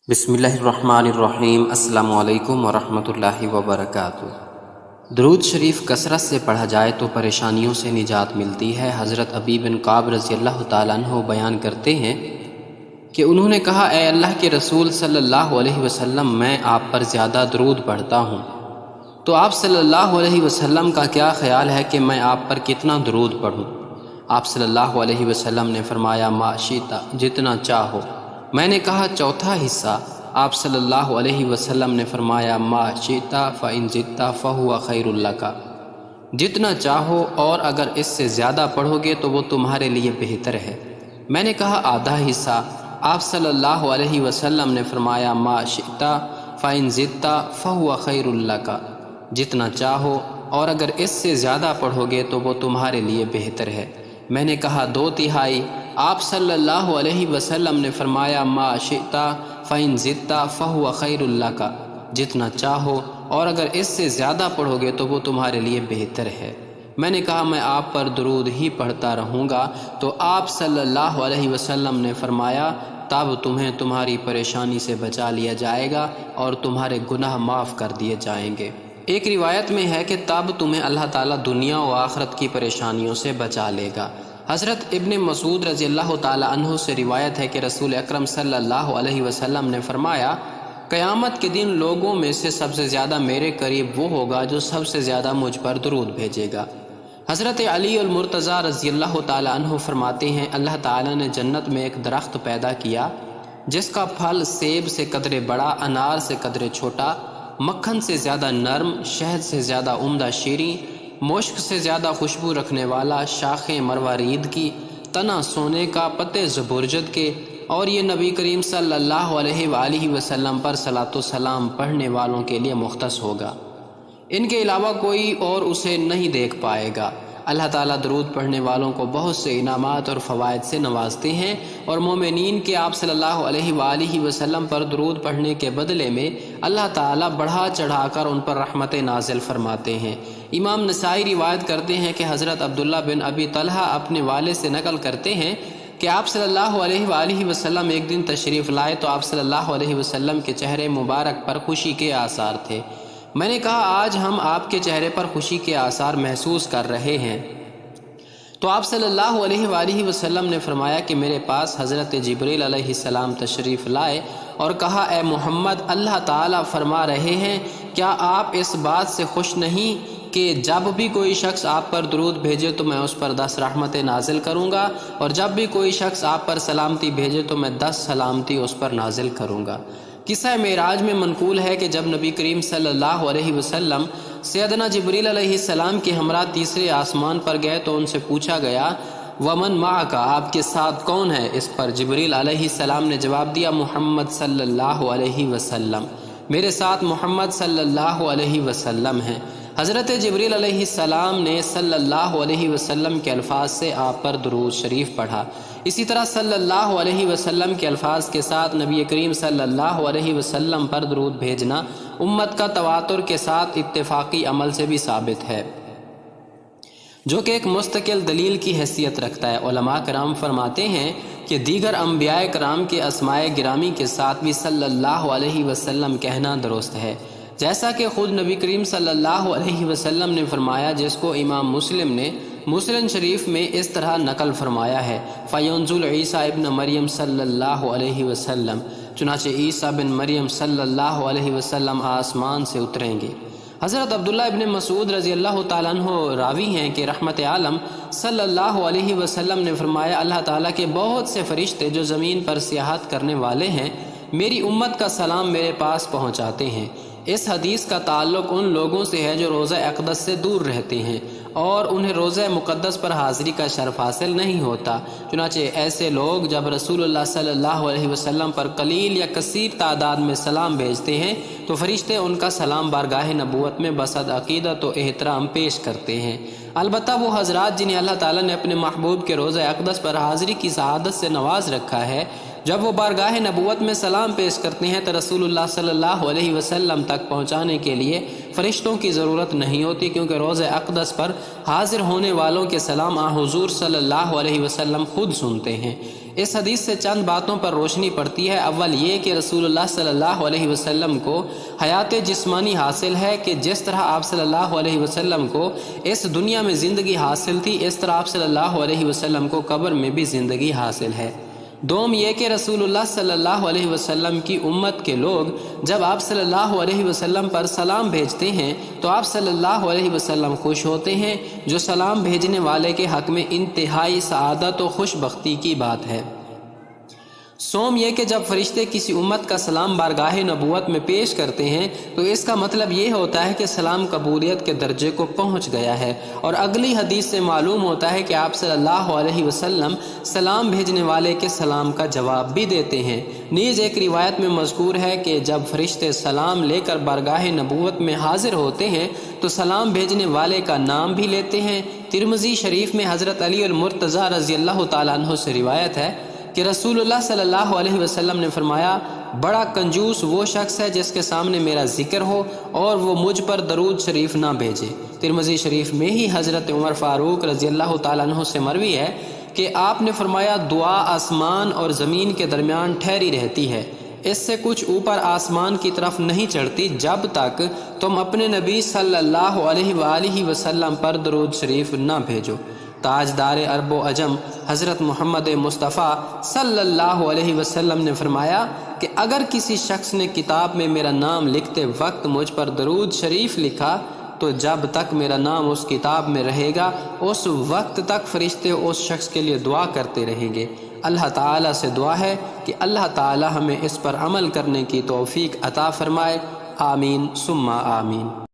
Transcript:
بسم اللہ الرحمن الرحیم۔ السلام علیکم ورحمۃ اللہ وبرکاتہ۔ درود شریف کثرت سے پڑھا جائے تو پریشانیوں سے نجات ملتی ہے۔ حضرت ابی بن کعب رضی اللہ تعالیٰ عنہ بیان کرتے ہیں کہ انہوں نے کہا، اے اللہ کے رسول صلی اللہ علیہ وسلم، میں آپ پر زیادہ درود پڑھتا ہوں، تو آپ صلی اللہ علیہ وسلم کا کیا خیال ہے کہ میں آپ پر کتنا درود پڑھوں؟ آپ صلی اللہ علیہ وسلم نے فرمایا، ما شئت، جتنا چاہو۔ میں نے کہا چوتھا حصہ۔ آپ صلی اللہ علیہ وسلم نے فرمایا، ما شئت فإن زدت فهو خیر لک، جتنا چاہو اور اگر اس سے زیادہ پڑھو گے تو وہ تمہارے لیے بہتر ہے۔ میں نے کہا آدھا حصہ۔ آپ صلی اللہ علیہ وسلم نے فرمایا، ما شئت فإن زدت فهو خیر لک، جتنا چاہو اور اگر اس سے زیادہ پڑھو گے تو وہ تمہارے لیے بہتر ہے۔ میں نے کہا دو تہائی۔ آپ صلی اللہ علیہ وسلم نے فرمایا، ما شئت فإن زدت فهو خیر لک، جتنا چاہو اور اگر اس سے زیادہ پڑھو گے تو وہ تمہارے لیے بہتر ہے۔ میں نے کہا میں آپ پر درود ہی پڑھتا رہوں گا، تو آپ صلی اللہ علیہ وسلم نے فرمایا، تب تمہیں تمہاری پریشانی سے بچا لیا جائے گا اور تمہارے گناہ معاف کر دیے جائیں گے۔ ایک روایت میں ہے کہ تب تمہیں اللہ تعالیٰ دنیا و آخرت کی پریشانیوں سے بچا لے گا۔ حضرت ابن مسعود رضی اللہ تعالیٰ عنہ سے روایت ہے کہ رسول اکرم صلی اللہ علیہ وسلم نے فرمایا، قیامت کے دن لوگوں میں سے سب سے زیادہ میرے قریب وہ ہوگا جو سب سے زیادہ مجھ پر درود بھیجے گا۔ حضرت علی المرتضیٰ رضی اللہ تعالیٰ عنہ فرماتے ہیں، اللہ تعالیٰ نے جنت میں ایک درخت پیدا کیا جس کا پھل سیب سے قدرے بڑا، انار سے قدرے چھوٹا، مکھن سے زیادہ نرم، شہد سے زیادہ عمدہ شیریں، مشک سے زیادہ خوشبو رکھنے والا، شاخیں مروارید کی، تنا سونے کا، پتے زبرجد کے، اور یہ نبی کریم صلی اللہ علیہ وآلہ وسلم پر صلاۃ و سلام پڑھنے والوں کے لیے مختص ہوگا، ان کے علاوہ کوئی اور اسے نہیں دیکھ پائے گا۔ اللہ تعالیٰ درود پڑھنے والوں کو بہت سے انعامات اور فوائد سے نوازتے ہیں، اور مومنین کے آپ صلی اللہ علیہ وآلہ وسلم پر درود پڑھنے کے بدلے میں اللہ تعالیٰ بڑھا چڑھا کر ان پر رحمت نازل فرماتے ہیں۔ امام نسائی روایت کرتے ہیں کہ حضرت عبداللہ بن ابی طلحہ اپنے والد سے نقل کرتے ہیں کہ آپ صلی اللہ علیہ وآلہ وسلم ایک دن تشریف لائے تو آپ صلی اللہ علیہ وسلم کے چہرے مبارک پر خوشی کے آثار تھے۔ میں نے کہا آج ہم آپ کے چہرے پر خوشی کے آثار محسوس کر رہے ہیں، تو آپ صلی اللہ علیہ وآلہ وسلم نے فرمایا کہ میرے پاس حضرت جبریل علیہ السلام تشریف لائے اور کہا، اے محمد، اللہ تعالیٰ فرما رہے ہیں، کیا آپ اس بات سے خوش نہیں کہ جب بھی کوئی شخص آپ پر درود بھیجے تو میں اس پر 10 رحمتیں نازل کروں گا، اور جب بھی کوئی شخص آپ پر سلامتی بھیجے تو میں 10 سلامتی اس پر نازل کروں گا۔ قصہ معراج میں منقول ہے کہ جب نبی کریم صلی اللہ علیہ وسلم سیدنا جبریل علیہ السلام کے ہمراہ تیسرے آسمان پر گئے تو ان سے پوچھا گیا، ومن معک، آپ کے ساتھ کون ہے؟ اس پر جبریل علیہ السلام نے جواب دیا، محمد صلی اللہ علیہ وسلم، میرے ساتھ محمد صلی اللہ علیہ وسلم ہیں۔ حضرت جبریل علیہ السلام نے صلی اللہ علیہ وسلم کے الفاظ سے آپ پر درود شریف پڑھا۔ اسی طرح صلی اللہ علیہ وسلم کے الفاظ کے ساتھ نبی کریم صلی اللہ علیہ وسلم پر درود بھیجنا امت کا تواتر کے ساتھ اتفاقی عمل سے بھی ثابت ہے، جو کہ ایک مستقل دلیل کی حیثیت رکھتا ہے۔ علماء کرام فرماتے ہیں کہ دیگر انبیاء کرام کے اسماء گرامی کے ساتھ بھی صلی اللہ علیہ وسلم کہنا درست ہے، جیسا کہ خود نبی کریم صلی اللہ علیہ وسلم نے فرمایا، جس کو امام مسلم نے مسلم شریف میں اس طرح نقل فرمایا ہے، فَيَنزُلُ عیسیٰ ابن مریم صلی اللہ علیہ وسلم، چنانچہ عیسیٰ بن مریم صلی اللہ علیہ وسلم آسمان سے اتریں گے۔ حضرت عبداللہ ابن مسعود رضی اللہ تعالیٰ عنہ راوی ہیں کہ رحمت عالم صلی اللہ علیہ وسلم نے فرمایا، اللہ تعالیٰ کے بہت سے فرشتے جو زمین پر سیاحت کرنے والے ہیں میری امت کا سلام میرے پاس پہنچاتے ہیں۔ اس حدیث کا تعلق ان لوگوں سے ہے جو روضہ اقدس سے دور رہتے ہیں اور انہیں روضہ مقدس پر حاضری کا شرف حاصل نہیں ہوتا، چنانچہ ایسے لوگ جب رسول اللہ صلی اللہ علیہ وسلم پر قلیل یا کثیر تعداد میں سلام بھیجتے ہیں تو فرشتے ان کا سلام بارگاہ نبوت میں بصد عقیدت و احترام پیش کرتے ہیں۔ البتہ وہ حضرات جنہیں اللہ تعالیٰ نے اپنے محبوب کے روضہ اقدس پر حاضری کی سعادت سے نواز رکھا ہے، جب وہ بارگاہ نبوت میں سلام پیش کرتے ہیں تو رسول اللہ صلی اللہ علیہ وسلم تک پہنچانے کے لیے فرشتوں کی ضرورت نہیں ہوتی، کیونکہ روضہ اقدس پر حاضر ہونے والوں کے سلام حضور صلی اللہ علیہ وسلم خود سنتے ہیں۔ اس حدیث سے چند باتوں پر روشنی پڑتی ہے۔ اول یہ کہ رسول اللہ صلی اللہ علیہ وسلم کو حیات جسمانی حاصل ہے کہ جس طرح آپ صلی اللہ علیہ وسلم کو اس دنیا میں زندگی حاصل تھی، اس طرح آپ صلی اللہ علیہ وسلم کو قبر میں بھی زندگی حاصل ہے۔ دوم یہ کہ رسول اللہ صلی اللہ علیہ وسلم کی امت کے لوگ جب آپ صلی اللہ علیہ وسلم پر سلام بھیجتے ہیں تو آپ صلی اللہ علیہ وسلم خوش ہوتے ہیں، جو سلام بھیجنے والے کے حق میں انتہائی سعادت و خوش بختی کی بات ہے۔ سوم یہ کہ جب فرشتے کسی امت کا سلام بارگاہ نبوت میں پیش کرتے ہیں تو اس کا مطلب یہ ہوتا ہے کہ سلام قبولیت کے درجے کو پہنچ گیا ہے، اور اگلی حدیث سے معلوم ہوتا ہے کہ آپ صلی اللہ علیہ وسلم سلام بھیجنے والے کے سلام کا جواب بھی دیتے ہیں۔ نیز ایک روایت میں مذکور ہے کہ جب فرشتے سلام لے کر بارگاہ نبوت میں حاضر ہوتے ہیں تو سلام بھیجنے والے کا نام بھی لیتے ہیں۔ ترمذی شریف میں حضرت علی المرتضیٰ رضی اللہ تعالیٰ عنہ سے روایت ہے کہ رسول اللہ صلی اللہ علیہ وسلم نے فرمایا، بڑا کنجوس وہ شخص ہے جس کے سامنے میرا ذکر ہو اور وہ مجھ پر درود شریف نہ بھیجے۔ ترمذی شریف میں ہی حضرت عمر فاروق رضی اللہ تعالیٰ عنہ سے مروی ہے کہ آپ نے فرمایا، دعا آسمان اور زمین کے درمیان ٹھہری رہتی ہے، اس سے کچھ اوپر آسمان کی طرف نہیں چڑھتی جب تک تم اپنے نبی صلی اللہ علیہ وآلہ وسلم پر درود شریف نہ بھیجو۔ تاجدار عرب و عجم حضرت محمد مصطفیٰ صلی اللہ علیہ وسلم نے فرمایا کہ اگر کسی شخص نے کتاب میں میرا نام لکھتے وقت مجھ پر درود شریف لکھا تو جب تک میرا نام اس کتاب میں رہے گا اس وقت تک فرشتے اس شخص کے لیے دعا کرتے رہیں گے۔ اللہ تعالیٰ سے دعا ہے کہ اللہ تعالیٰ ہمیں اس پر عمل کرنے کی توفیق عطا فرمائے۔ آمین ثم آمین۔